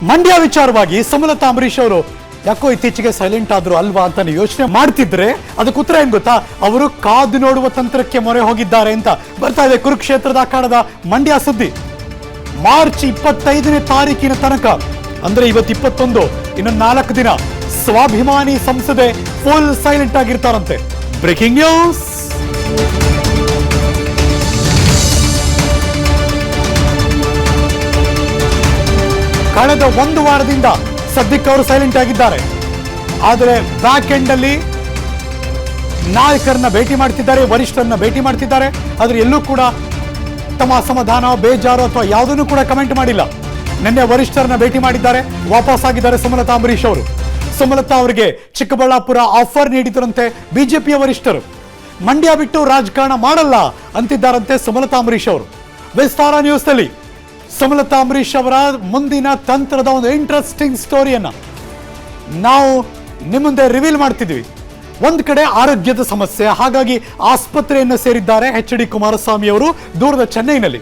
ಮಂಡ್ಯ ವಿಚಾರವಾಗಿ ಸುಮಲತಾ ಅಂಬರೀಶ್ ಅವರು ಯಾಕೋ ಇತ್ತೀಚೆಗೆ ಸೈಲೆಂಟ್ ಆದ್ರು ಅಲ್ವಾ ಅಂತ ಯೋಚನೆ ಮಾಡ್ತಿದ್ರೆ ಅದಕ್ಕೆ ಉತ್ತರ ಏನ್ ಗೊತ್ತಾ, ಅವರು ಕಾದು ನೋಡುವ ತಂತ್ರಕ್ಕೆ ಮೊರೆ ಹೋಗಿದ್ದಾರೆ ಅಂತ ಬರ್ತಾ ಇದೆ ಕುರುಕ್ಷೇತ್ರದ ಅಖಾಡದ ಮಂಡ್ಯ ಸುದ್ದಿ. ಮಾರ್ಚ್ 25ನೇ ತಾರೀಕಿನ ತನಕ ಅಂದ್ರೆ ಇವತ್ತು 21, ಇನ್ನು 4 ದಿನ ಸ್ವಾಭಿಮಾನಿ ಸಂಸದೆ ಫುಲ್ ಸೈಲೆಂಟ್ ಆಗಿರ್ತಾರಂತೆ. Breaking news. ಕಳೆದ 1 ವಾರದಿಂದ ಸದ್ಯಕ್ಕೆ ಅವರು ಸೈಲೆಂಟ್ ಆಗಿದ್ದಾರೆ. ಆದರೆ ಬ್ಯಾಕ್ ಎಂಡ್ ಅಲ್ಲಿ ನಾಯಕರನ್ನ ಭೇಟಿ ಮಾಡ್ತಿದ್ದಾರೆ, ವರಿಷ್ಠರನ್ನ ಭೇಟಿ ಮಾಡ್ತಿದ್ದಾರೆ. ಆದ್ರೆ ಎಲ್ಲೂ ಕೂಡ ತಮ್ಮ ಅಸಮಾಧಾನ, ಬೇಜಾರು ಅಥವಾ ಯಾವುದನ್ನು ಕೂಡ ಕಮೆಂಟ್ ಮಾಡಿಲ್ಲ. ನಿನ್ನೆ ವರಿಷ್ಠರನ್ನ ಭೇಟಿ ಮಾಡಿದ್ದಾರೆ, ವಾಪಸ್ ಆಗಿದ್ದಾರೆ ಸುಮಲತಾ ಅಂಬರೀಶ್ ಅವರು. ಸುಮಲತಾ ಅವರಿಗೆ ಚಿಕ್ಕಬಳ್ಳಾಪುರ ಆಫರ್ ನೀಡಿದರಂತೆ ಬಿಜೆಪಿಯ ವರಿಷ್ಠರು. ಮಂಡ್ಯ ಬಿಟ್ಟು ರಾಜಕಾರಣ ಮಾಡಲ್ಲ ಅಂತಿದ್ದಾರಂತೆ ಸುಮಲತಾ ಅಂಬರೀಶ್ ಅವರು. ವಿಸ್ತಾರ ನ್ಯೂಸ್ ನಲ್ಲಿ ಸುಮಲತಾ ಅಂಬರೀಶ್ ಅವರ ಮುಂದಿನ ತಂತ್ರದ ಒಂದು ಇಂಟ್ರೆಸ್ಟಿಂಗ್ ಸ್ಟೋರಿಯನ್ನ ನಾವು ನಿಮ್ಮ ಮುಂದೆ ರಿವೀಲ್ ಮಾಡ್ತಿದ್ವಿ. ಒಂದ್ ಕಡೆ ಆರೋಗ್ಯದ ಸಮಸ್ಯೆ, ಹಾಗಾಗಿ ಆಸ್ಪತ್ರೆಯನ್ನು ಸೇರಿದ್ದಾರೆ ಎಚ್.ಡಿ. ಕುಮಾರಸ್ವಾಮಿ ಅವರು ದೂರದ ಚೆನ್ನೈನಲ್ಲಿ.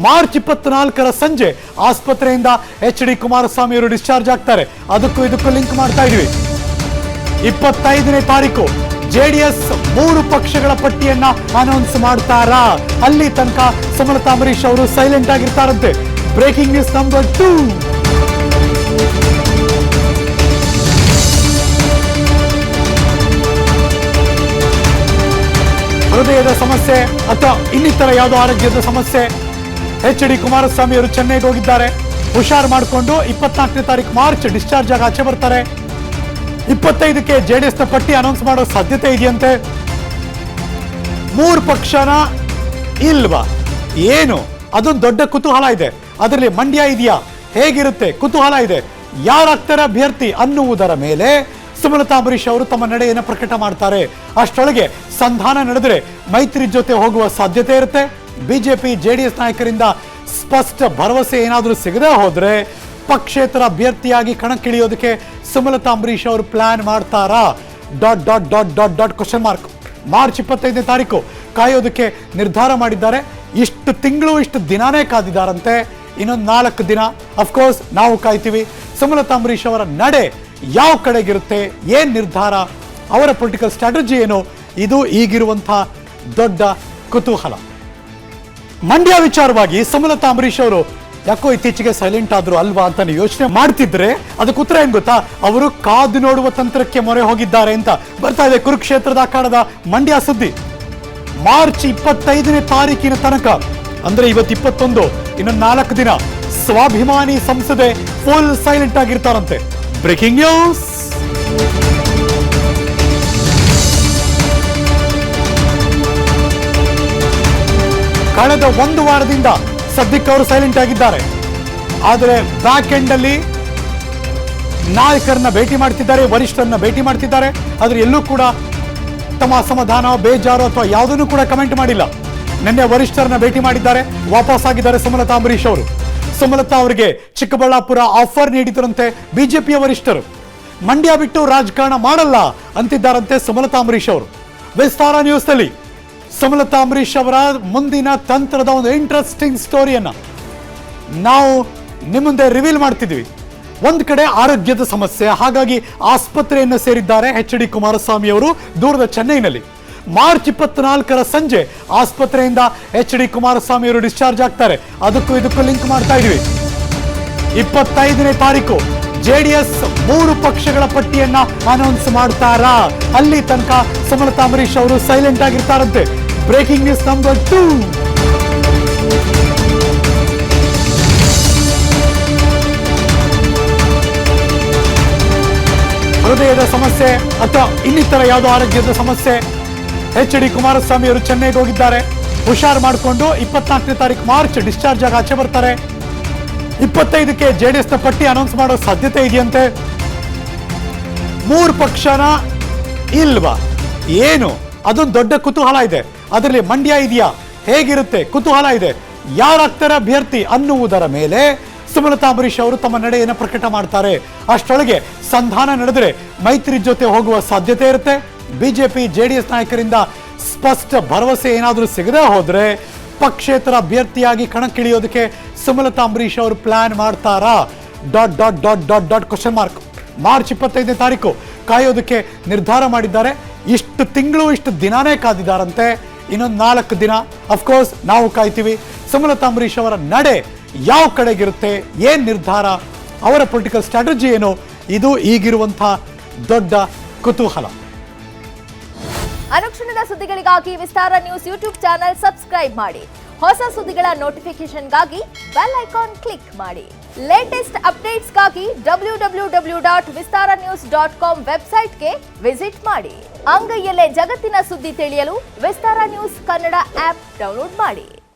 ಮಾರ್ಚ್ 24ರ ಸಂಜೆ ಆಸ್ಪತ್ರೆಯಿಂದ ಎಚ್.ಡಿ. ಕುಮಾರಸ್ವಾಮಿ ಅವರು ಡಿಸ್ಚಾರ್ಜ್ ಆಗ್ತಾರೆ. ಅದಕ್ಕೂ ಇದಕ್ಕೂ ಲಿಂಕ್ ಮಾಡ್ತಾ ಇದ್ವಿ. 25ನೇ ತಾರೀಕು ಜೆಡಿಎಸ್ 3 ಪಕ್ಷಗಳ ಪಟ್ಟಿಯನ್ನ ಅನೌನ್ಸ್ ಮಾಡ್ತಾರಾ? ಅಲ್ಲಿ ತನಕ ಸುಮಲತಾ ಅಂಬರೀಶ್ ಅವರು ಸೈಲೆಂಟ್ ಆಗಿರ್ತಾರಂತೆ. Breaking news number 2. ಹೃದಯದ ಸಮಸ್ಯೆ ಅಥವಾ ಇನ್ನಿತರ ಯಾವುದೋ ಆರೋಗ್ಯದ ಸಮಸ್ಯೆ. ಎಚ್.ಡಿ. ಕುಮಾರಸ್ವಾಮಿ ಅವರು ಚೆನ್ನೈಗೆ ಹೋಗಿದ್ದಾರೆ. ಹುಷಾರ್ ಮಾಡಿಕೊಂಡು 24ನೇ ತಾರೀಕು ಮಾರ್ಚ್ ಡಿಸ್ಚಾರ್ಜ್ ಆಗಿ ಆಚೆ ಬರ್ತಾರೆ. 25ಕ್ಕೆ ಜೆಡಿಎಸ್ ನ ಪಟ್ಟಿ ಅನೌನ್ಸ್ ಮಾಡೋ ಸಾಧ್ಯತೆ ಇದೆಯಂತೆ. 3 ಪಕ್ಷನ ಇಲ್ವಾ ಏನು? ಅದೊಂದು ದೊಡ್ಡ ಕುತೂಹಲ ಇದೆ. ಅದರಲ್ಲಿ ಮಂಡ್ಯ ಇದೆಯಾ, ಹೇಗಿರುತ್ತೆ ಕುತೂಹಲ ಇದೆ. ಯಾರಾಗ್ತಾರೆ ಅಭ್ಯರ್ಥಿ ಅನ್ನುವುದರ ಮೇಲೆ ಸುಮಲತಾ ಅಂಬರೀಶ್ ಅವರು ತಮ್ಮ ನಡೆಯನ್ನು ಪ್ರಕಟ ಮಾಡ್ತಾರೆ. ಅಷ್ಟೊಳಗೆ ಸಂಧಾನ ನಡೆದರೆ ಮೈತ್ರಿ ಜೊತೆ ಹೋಗುವ ಸಾಧ್ಯತೆ ಇರುತ್ತೆ. ಬಿಜೆಪಿ ಜೆಡಿಎಸ್ ನಾಯಕರಿಂದ ಸ್ಪಷ್ಟ ಭರವಸೆ ಏನಾದರೂ ಸಿಗದೆ ಹೋದ್ರೆ ಪಕ್ಷೇತರ ಅಭ್ಯರ್ಥಿಯಾಗಿ ಕಣಕ್ಕಿಳಿಯೋದಕ್ಕೆ ಸುಮಲತಾ ಅಂಬರೀಶ್ ಅವರು ಪ್ಲಾನ್ ಮಾಡ್ತಾರಾ? ... ಕ್ವಶನ್ ಮಾರ್ಕ್. ಮಾರ್ಚ್ 25ನೇ ತಾರೀಕು ಕಾಯೋದಕ್ಕೆ ನಿರ್ಧಾರ ಮಾಡಿದ್ದಾರೆ. ಇಷ್ಟು ತಿಂಗಳು, ಇಷ್ಟು ದಿನಾನೇ ಕಾದಿದ್ದಾರಂತೆ. ಇನ್ನೊಂದು 4 ದಿನ ಅಫ್ಕೋರ್ಸ್ ನಾವು ಕಾಯ್ತೀವಿ. ಸುಮಲತಾ ಅಂಬರೀಶ್ ಅವರ ನಡೆ ಯಾವ ಕಡೆಗಿರುತ್ತೆ, ಏನ್ ನಿರ್ಧಾರ, ಅವರ ಪೊಲಿಟಿಕಲ್ ಸ್ಟ್ರಾಟಜಿ ಏನು, ಇದು ಈಗಿರುವಂತಹ ದೊಡ್ಡ ಕುತೂಹಲ. ಮಂಡ್ಯ ವಿಚಾರವಾಗಿ ಸುಮಲತಾ ಅಂಬರೀಶ್ ಅವರು ಯಾಕೋ ಇತ್ತೀಚೆಗೆ ಸೈಲೆಂಟ್ ಆದ್ರು ಅಲ್ವಾ ಅಂತ ಯೋಚನೆ ಮಾಡ್ತಿದ್ರೆ ಅದಕ್ಕೆ ಉತ್ತರ ಏನ್ ಗೊತ್ತಾ, ಅವರು ಕಾದು ನೋಡುವ ತಂತ್ರಕ್ಕೆ ಮೊರೆ ಹೋಗಿದ್ದಾರೆ ಅಂತ ಬರ್ತಾ ಇದೆ ಕುರುಕ್ಷೇತ್ರದ ಅಖಾಡದ ಮಂಡ್ಯ ಸುದ್ದಿ. ಮಾರ್ಚ್ 25ನೇ ತಾರೀಕಿನ ತನಕ ಅಂದ್ರೆ ಇವತ್ತು 21, ಇನ್ನು 4 ದಿನ ಸ್ವಾಭಿಮಾನಿ ಸಂಸದೆ ಫುಲ್ ಸೈಲೆಂಟ್ ಆಗಿರ್ತಾರಂತೆ. Breaking news. ಕಳೆದ 1 ವಾರದಿಂದ ಸದ್ಯಕ್ಕೆ ಅವರು ಸೈಲೆಂಟ್ ಆಗಿದ್ದಾರೆ. ಆದರೆ ಬ್ಯಾಕ್ ಎಂಡ್ ಅಲ್ಲಿ ನಾಯಕರನ್ನ ಭೇಟಿ ಮಾಡ್ತಿದ್ದಾರೆ, ವರಿಷ್ಠರನ್ನ ಭೇಟಿ ಮಾಡ್ತಿದ್ದಾರೆ. ಆದ್ರೆ ಎಲ್ಲೂ ಕೂಡ ತಮ್ಮ ಅಸಮಾಧಾನ, ಬೇಜಾರು ಅಥವಾ ಯಾವುದನ್ನು ಕೂಡ ಕಮೆಂಟ್ ಮಾಡಿಲ್ಲ. ನಿನ್ನೆ ವರಿಷ್ಠರನ್ನ ಭೇಟಿ ಮಾಡಿದ್ದಾರೆ, ವಾಪಸ್ ಆಗಿದ್ದಾರೆ ಸುಮಲತಾ ಅಂಬರೀಶ್ ಅವರು. ಸುಮಲತಾ ಅವರಿಗೆ ಚಿಕ್ಕಬಳ್ಳಾಪುರ ಆಫರ್ ನೀಡಿದರಂತೆ ಬಿಜೆಪಿಯ ವರಿಷ್ಠರು. ಮಂಡ್ಯ ಬಿಟ್ಟು ರಾಜಕಾರಣ ಮಾಡಲ್ಲ ಅಂತಿದ್ದಾರಂತೆ ಸುಮಲತಾ ಅಂಬರೀಶ್ ಅವರು. ವಿಸ್ತಾರ ನ್ಯೂಸ್ ನಲ್ಲಿ ಸುಮಲತಾ ಅಂಬರೀಶ್ ಅವರ ಮುಂದಿನ ತಂತ್ರದ ಒಂದು ಇಂಟ್ರೆಸ್ಟಿಂಗ್ ಸ್ಟೋರಿಯನ್ನ ನಾವು ನಿಮ್ಮ ಮುಂದೆ ರಿವೀಲ್ ಮಾಡ್ತಿದ್ವಿ. ಒಂದ್ ಕಡೆ ಆರೋಗ್ಯದ ಸಮಸ್ಯೆ, ಹಾಗಾಗಿ ಆಸ್ಪತ್ರೆಯನ್ನು ಸೇರಿದ್ದಾರೆ ಎಚ್.ಡಿ. ಕುಮಾರಸ್ವಾಮಿ ಅವರು ದೂರದ ಚೆನ್ನೈನಲ್ಲಿ. ಮಾರ್ಚ್ 24ರ ಸಂಜೆ ಆಸ್ಪತ್ರೆಯಿಂದ ಎಚ್.ಡಿ. ಕುಮಾರಸ್ವಾಮಿ ಅವರು ಡಿಸ್ಚಾರ್ಜ್ ಆಗ್ತಾರೆ. ಅದಕ್ಕೂ ಇದಕ್ಕೂ ಲಿಂಕ್ ಮಾಡ್ತಾ ಇದ್ವಿ. 25ನೇ ತಾರೀಕು ಜೆಡಿಎಸ್ 3 ಪಕ್ಷಗಳ ಪಟ್ಟಿಯನ್ನ ಅನೌನ್ಸ್ ಮಾಡ್ತಾರಾ? ಅಲ್ಲಿ ತನಕ ಸುಮಲತಾ ಅಂಬರೀಶ್ ಅವರು ಸೈಲೆಂಟ್ ಆಗಿರ್ತಾರಂತೆ. Breaking news number 2. ಹೃದಯದ ಸಮಸ್ಯೆ ಅಥವಾ ಇನ್ನಿತರ ಯಾವುದೋ ಆರೋಗ್ಯದ ಸಮಸ್ಯೆ. ಎಚ್.ಡಿ. ಕುಮಾರಸ್ವಾಮಿ ಅವರು ಚೆನ್ನೈಗೆ ಹೋಗಿದ್ದಾರೆ. ಹುಷಾರ್ ಮಾಡಿಕೊಂಡು 24ನೇ ತಾರೀಕು ಮಾರ್ಚ್ ಡಿಸ್ಚಾರ್ಜ್ ಆಗಿ ಆಚೆ ಬರ್ತಾರೆ. 25ಕ್ಕೆ ಜೆಡಿಎಸ್ ನ ಪಟ್ಟಿ ಅನೌನ್ಸ್ ಮಾಡೋ ಸಾಧ್ಯತೆ ಇದೆಯಂತೆ. 3 ಪಕ್ಷನ ಇಲ್ವಾ ಏನು? ಅದೊಂದು ದೊಡ್ಡ ಕುತೂಹಲ ಇದೆ. ಅದರಲ್ಲಿ ಮಂಡ್ಯ ಇದೆಯಾ, ಹೇಗಿರುತ್ತೆ ಕುತೂಹಲ ಇದೆ. ಯಾರಾಗ್ತಾರೆ ಅಭ್ಯರ್ಥಿ ಅನ್ನುವುದರ ಮೇಲೆ ಸುಮಲತಾ ಅಂಬರೀಶ್ ಅವರು ತಮ್ಮ ನಡೆಯನ್ನು ಪ್ರಕಟ ಮಾಡ್ತಾರೆ. ಅಷ್ಟೊಳಗೆ ಸಂಧಾನ ನಡೆದರೆ ಮೈತ್ರಿ ಜೊತೆ ಹೋಗುವ ಸಾಧ್ಯತೆ ಇರುತ್ತೆ. ಬಿಜೆಪಿ ಜೆಡಿಎಸ್ ನಾಯಕರಿಂದ ಸ್ಪಷ್ಟ ಭರವಸೆ ಏನಾದರೂ ಸಿಗದೆ ಹೋದ್ರೆ ಪಕ್ಷೇತರ ಅಭ್ಯರ್ಥಿಯಾಗಿ ಕಣಕ್ಕಿಳಿಯೋದಕ್ಕೆ ಸುಮಲತಾ ಅಂಬರೀಶ್ ಅವರು ಪ್ಲಾನ್ ಮಾಡ್ತಾರಾ? Dot dot dot dot dot question mark. March 25ನೇ ತಾರೀಕು ಕಾಯೋದಕ್ಕೆ ನಿರ್ಧಾರ ಮಾಡಿದ್ದಾರೆ. ಇಷ್ಟು ತಿಂಗಳು ಇಷ್ಟು ದಿನಾನೇ ಕಾದಿದ್ದಾರಂತೆ. ಇನ್ನೊಂದು 4 ದಿನ ಅಫ್ಕೋರ್ಸ್ ನಾವು ಕಾಯ್ತೀವಿ. ಸುಮಲತಾ ಅಂಬರೀಶ್ ಅವರ ನಡೆ ಯಾವ ಕಡೆಗಿರುತ್ತೆ, ಏನ್ ನಿರ್ಧಾರ, ಅವರ ಪೊಲಿಟಿಕಲ್ ಸ್ಟ್ರಾಟಜಿ ಏನು, ಇದು ಈಗಿರುವಂತಹ ದೊಡ್ಡ ಕುತೂಹಲ. ಅನುಕ್ಷಣದ ಸುದ್ದಿಗಳಿಗಾಗಿ ವಿಸ್ತಾರ ನ್ಯೂಸ್ ಯೂಟ್ಯೂಬ್ ಚಾನೆಲ್ ಸಬ್ಸ್ಕ್ರೈಬ್ ಮಾಡಿ. ಹೊಸ ಸುದ್ದಿಗಳ ನೋಟಿಫಿಕೇಶನ್ಗಾಗಿ ಬೆಲ್ ಐಕಾನ್ ಕ್ಲಿಕ್ ಮಾಡಿ. ಲೇಟೆಸ್ಟ್ ಅಪ್ಡೇಟ್ಸ್ಗಾಗಿ www.vistaranews.com ವೆಬ್ಸೈಟ್ಗೆ ವಿಸಿಟ್ ಮಾಡಿ. ಅಂಗೈಯಲ್ಲೇ ಜಗತ್ತಿನ ಸುದ್ದಿ ತಿಳಿಯಲು ವಿಸ್ತಾರ ನ್ಯೂಸ್ ಕನ್ನಡ ಆಪ್ ಡೌನ್ಲೋಡ್ ಮಾಡಿ.